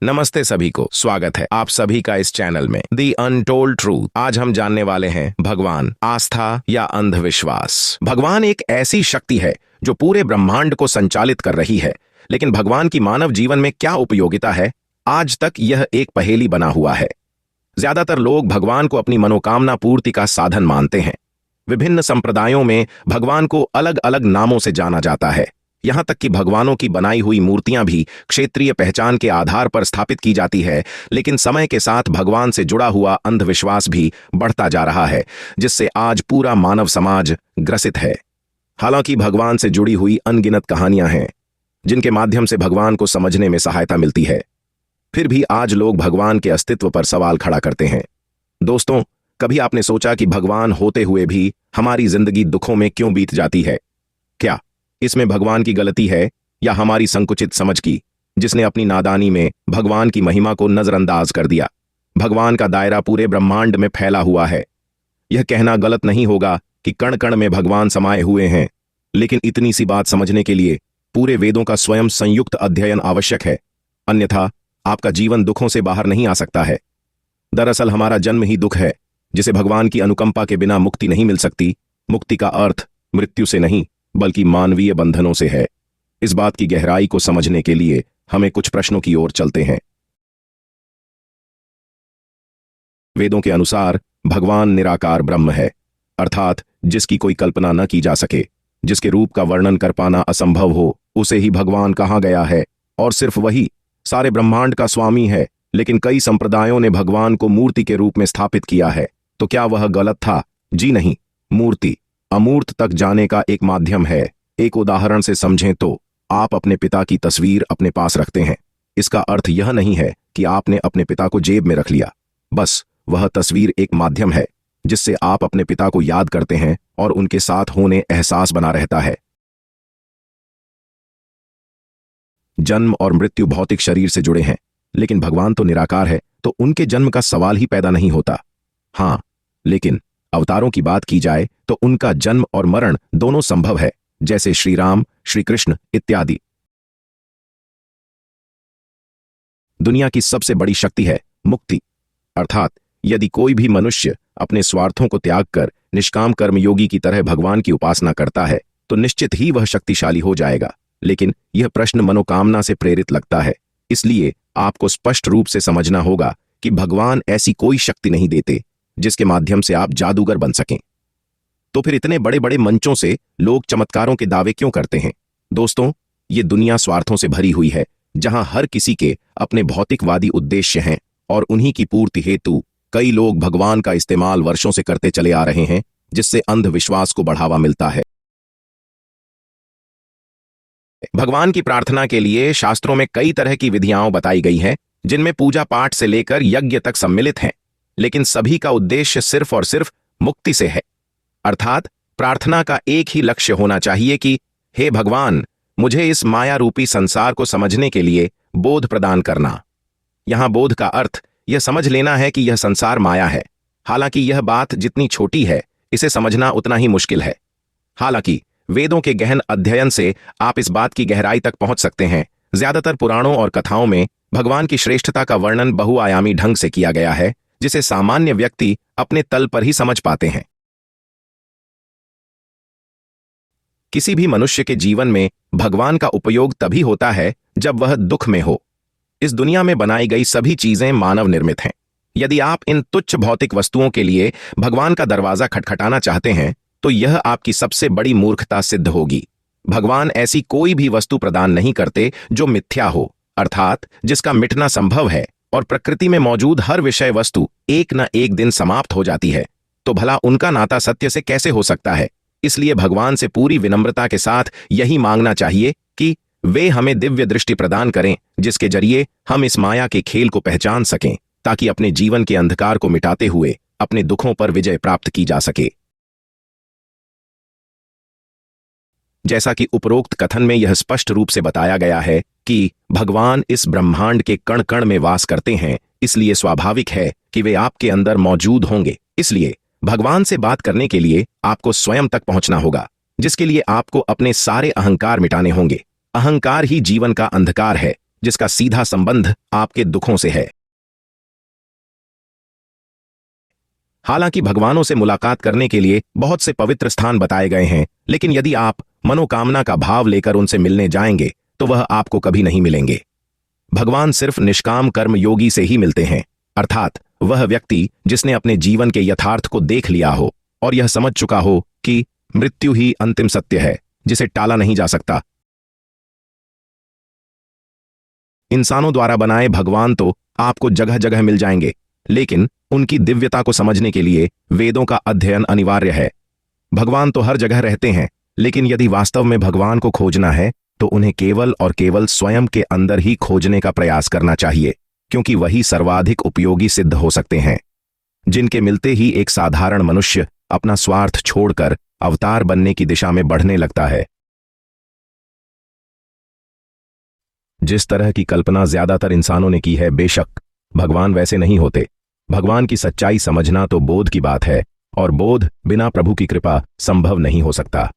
नमस्ते सभी को, स्वागत है आप सभी का इस चैनल में दी अनटोल्ड ट्रूथ। आज हम जानने वाले हैं भगवान, आस्था या अंधविश्वास। भगवान एक ऐसी शक्ति है जो पूरे ब्रह्मांड को संचालित कर रही है, लेकिन भगवान की मानव जीवन में क्या उपयोगिता है, आज तक यह एक पहेली बना हुआ है। ज्यादातर लोग भगवान को अपनी मनोकामना पूर्ति का साधन मानते हैं। विभिन्न संप्रदायों में भगवान को अलग अलग नामों से जाना जाता है। यहां तक कि भगवानों की बनाई हुई मूर्तियां भी क्षेत्रीय पहचान के आधार पर स्थापित की जाती है, लेकिन समय के साथ भगवान से जुड़ा हुआ अंधविश्वास भी बढ़ता जा रहा है, जिससे आज पूरा मानव समाज ग्रसित है। हालांकि भगवान से जुड़ी हुई अनगिनत कहानियां हैं जिनके माध्यम से भगवान को समझने में सहायता मिलती है, फिर भी आज लोग भगवान के अस्तित्व पर सवाल खड़ा करते हैं। दोस्तों, कभी आपने सोचा कि भगवान होते हुए भी हमारी जिंदगी दुखों में क्यों बीत जाती है? क्या इसमें भगवान की गलती है या हमारी संकुचित समझ की, जिसने अपनी नादानी में भगवान की महिमा को नजरअंदाज कर दिया? भगवान का दायरा पूरे ब्रह्मांड में फैला हुआ है। यह कहना गलत नहीं होगा कि कण कण में भगवान समाये हुए हैं, लेकिन इतनी सी बात समझने के लिए पूरे वेदों का स्वयं संयुक्त अध्ययन आवश्यक है, अन्यथा आपका जीवन दुखों से बाहर नहीं आ सकता है। दरअसल हमारा जन्म ही दुख है, जिसे भगवान की अनुकंपा के बिना मुक्ति नहीं मिल सकती। मुक्ति का अर्थ मृत्यु से नहीं बल्कि मानवीय बंधनों से है। इस बात की गहराई को समझने के लिए हमें कुछ प्रश्नों की ओर चलते हैं। वेदों के अनुसार भगवान निराकार ब्रह्म है, अर्थात जिसकी कोई कल्पना न की जा सके, जिसके रूप का वर्णन कर पाना असंभव हो, उसे ही भगवान कहा गया है, और सिर्फ वही सारे ब्रह्मांड का स्वामी है। लेकिन कई संप्रदायों ने भगवान को मूर्ति के रूप में स्थापित किया है। तो क्या वह गलत था? जी नहीं। मूर्ति अमूर्त तक जाने का एक माध्यम है। एक उदाहरण से समझें तो आप अपने पिता की तस्वीर अपने पास रखते हैं। इसका अर्थ यह नहीं है कि आपने अपने पिता को जेब में रख लिया। बस वह तस्वीर एक माध्यम है जिससे आप अपने पिता को याद करते हैं और उनके साथ होने एहसास बना रहता है। जन्म और मृत्यु भौतिक शरीर से जुड़े हैं, लेकिन भगवान तो निराकार है, तो उनके जन्म का सवाल ही पैदा नहीं होता। हाँ, लेकिन अवतारों की बात की जाए तो उनका जन्म और मरण दोनों संभव है, जैसे श्री राम, श्री कृष्ण इत्यादि। दुनिया की सबसे बड़ी शक्ति है मुक्ति, अर्थात यदि कोई भी मनुष्य अपने स्वार्थों को त्याग कर निष्काम कर्मयोगी की तरह भगवान की उपासना करता है तो निश्चित ही वह शक्तिशाली हो जाएगा। लेकिन यह प्रश्न मनोकामना से प्रेरित लगता है, इसलिए आपको स्पष्ट रूप से समझना होगा कि भगवान ऐसी कोई शक्ति नहीं देते जिसके माध्यम से आप जादूगर बन सकें। तो फिर इतने बड़े बड़े मंचों से लोग चमत्कारों के दावे क्यों करते हैं? दोस्तों, ये दुनिया स्वार्थों से भरी हुई है, जहां हर किसी के अपने भौतिकवादी उद्देश्य हैं, और उन्हीं की पूर्ति हेतु कई लोग भगवान का इस्तेमाल वर्षों से करते चले आ रहे हैं, जिससे अंधविश्वास को बढ़ावा मिलता है। भगवान की प्रार्थना के लिए शास्त्रों में कई तरह की विधियां बताई गई हैं, जिनमें पूजा पाठ से लेकर यज्ञ तक सम्मिलित हैं, लेकिन सभी का उद्देश्य सिर्फ और सिर्फ मुक्ति से है। अर्थात प्रार्थना का एक ही लक्ष्य होना चाहिए कि हे भगवान, मुझे इस माया रूपी संसार को समझने के लिए बोध प्रदान करना। यहां बोध का अर्थ यह समझ लेना है कि यह संसार माया है। हालांकि यह बात जितनी छोटी है, इसे समझना उतना ही मुश्किल है। हालांकि वेदों के गहन अध्ययन से आप इस बात की गहराई तक पहुंच सकते हैं। ज्यादातर पुराणों और कथाओं में भगवान की श्रेष्ठता का वर्णन बहुआयामी ढंग से किया गया है, जिसे सामान्य व्यक्ति अपने तल पर ही समझ पाते हैं। किसी भी मनुष्य के जीवन में भगवान का उपयोग तभी होता है जब वह दुख में हो। इस दुनिया में बनाई गई सभी चीजें मानव निर्मित हैं। यदि आप इन तुच्छ भौतिक वस्तुओं के लिए भगवान का दरवाजा खटखटाना चाहते हैं तो यह आपकी सबसे बड़ी मूर्खता सिद्ध होगी। भगवान ऐसी कोई भी वस्तु प्रदान नहीं करते जो मिथ्या हो, अर्थात जिसका मिटना संभव है, और प्रकृति में मौजूद हर विषय वस्तु एक न एक दिन समाप्त हो जाती है। तो भला उनका नाता सत्य से कैसे हो सकता है? इसलिए भगवान से पूरी विनम्रता के साथ यही मांगना चाहिए कि वे हमें दिव्य दृष्टि प्रदान करें, जिसके जरिए हम इस माया के खेल को पहचान सकें, ताकि अपने जीवन के अंधकार को मिटाते हुए अपने दुखों पर विजय प्राप्त की जा सके। जैसा कि उपरोक्त कथन में यह स्पष्ट रूप से बताया गया है कि भगवान इस ब्रह्मांड के कण कण में वास करते हैं, इसलिए स्वाभाविक है कि वे आपके अंदर मौजूद होंगे। इसलिए भगवान से बात करने के लिए आपको स्वयं तक पहुंचना होगा, जिसके लिए आपको अपने सारे अहंकार मिटाने होंगे। अहंकार ही जीवन का अंधकार है, जिसका सीधा संबंध आपके दुखों से है। हालांकि भगवानों से मुलाकात करने के लिए बहुत से पवित्र स्थान बताए गए हैं, लेकिन यदि आप मनोकामना का भाव लेकर उनसे मिलने जाएंगे तो वह आपको कभी नहीं मिलेंगे। भगवान सिर्फ निष्काम कर्म योगी से ही मिलते हैं, अर्थात वह व्यक्ति जिसने अपने जीवन के यथार्थ को देख लिया हो और यह समझ चुका हो कि मृत्यु ही अंतिम सत्य है जिसे टाला नहीं जा सकता। इंसानों द्वारा बनाए भगवान तो आपको जगह जगह मिल जाएंगे, लेकिन उनकी दिव्यता को समझने के लिए वेदों का अध्ययन अनिवार्य है। भगवान तो हर जगह रहते हैं, लेकिन यदि वास्तव में भगवान को खोजना है तो उन्हें केवल और केवल स्वयं के अंदर ही खोजने का प्रयास करना चाहिए, क्योंकि वही सर्वाधिक उपयोगी सिद्ध हो सकते हैं। जिनके मिलते ही एक साधारण मनुष्य अपना स्वार्थ छोड़कर अवतार बनने की दिशा में बढ़ने लगता है। जिस तरह की कल्पना ज्यादातर इंसानों ने की है, बेशक भगवान वैसे नहीं होते। भगवान की सच्चाई समझना तो बोध की बात है, और बोध बिना प्रभु की कृपा संभव नहीं हो सकता।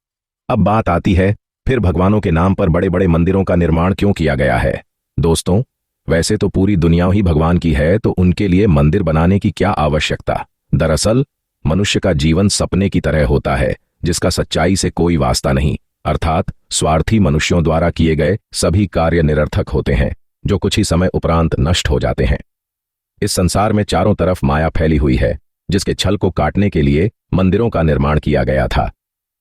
अब बात आती है, फिर भगवानों के नाम पर बड़े बड़े मंदिरों का निर्माण क्यों किया गया है? दोस्तों, वैसे तो पूरी दुनिया ही भगवान की है, तो उनके लिए मंदिर बनाने की क्या आवश्यकता? दरअसल मनुष्य का जीवन सपने की तरह होता है, जिसका सच्चाई से कोई वास्ता नहीं, अर्थात स्वार्थी मनुष्यों द्वारा किए गए सभी कार्य निरर्थक होते हैं, जो कुछ ही समय उपरांत नष्ट हो जाते हैं। इस संसार में चारों तरफ माया फैली हुई है, जिसके छल को काटने के लिए मंदिरों का निर्माण किया गया था,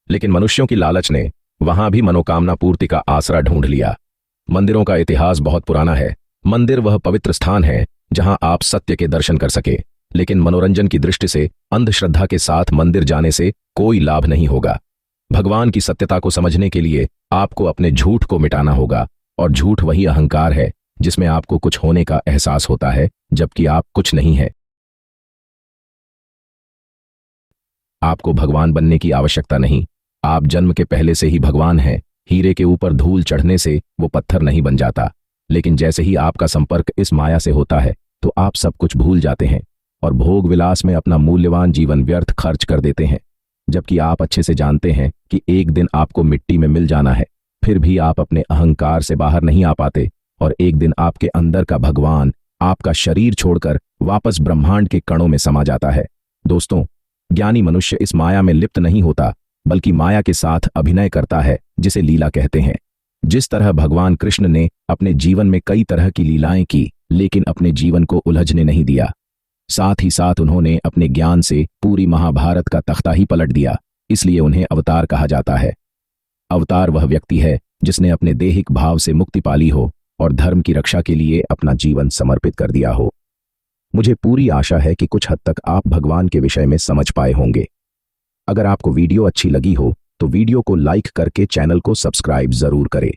लेकिन मनुष्यों की लालच ने वहां भी मनोकामना पूर्ति का आसरा ढूंढ लिया। मंदिरों का इतिहास बहुत पुराना है। मंदिर वह पवित्र स्थान है जहां आप सत्य के दर्शन कर सके, लेकिन मनोरंजन की दृष्टि से अंधश्रद्धा के साथ मंदिर जाने से कोई लाभ नहीं होगा। भगवान की सत्यता को समझने के लिए आपको अपने झूठ को मिटाना होगा, और झूठ वही अहंकार है जिसमें आपको कुछ होने का एहसास होता है जबकि आप कुछ नहीं है। आपको भगवान बनने की आवश्यकता नहीं, आप जन्म के पहले से ही भगवान हैं। हीरे के ऊपर धूल चढ़ने से वो पत्थर नहीं बन जाता, लेकिन जैसे ही आपका संपर्क इस माया से होता है तो आप सब कुछ भूल जाते हैं और भोग विलास में अपना मूल्यवान जीवन व्यर्थ खर्च कर देते हैं, जबकि आप अच्छे से जानते हैं कि एक दिन आपको मिट्टी में मिल जाना है। फिर भी आप अपने अहंकार से बाहर नहीं आ पाते, और एक दिन आपके अंदर का भगवान आपका शरीर छोड़कर वापस ब्रह्मांड के कणों में समा जाता है। दोस्तों, ज्ञानी मनुष्य इस माया में लिप्त नहीं होता, बल्कि माया के साथ अभिनय करता है, जिसे लीला कहते हैं। जिस तरह भगवान कृष्ण ने अपने जीवन में कई तरह की लीलाएं की, लेकिन अपने जीवन को उलझने नहीं दिया। साथ ही साथ उन्होंने अपने ज्ञान से पूरी महाभारत का तख्ता ही पलट दिया, इसलिए उन्हें अवतार कहा जाता है। अवतार वह व्यक्ति है जिसने अपने देहिक भाव से मुक्ति पाली हो और धर्म की रक्षा के लिए अपना जीवन समर्पित कर दिया हो। मुझे पूरी आशा है कि कुछ हद तक आप भगवान के विषय में समझ पाए होंगे। अगर आपको वीडियो अच्छी लगी हो तो वीडियो को लाइक करके चैनल को सब्सक्राइब जरूर करें।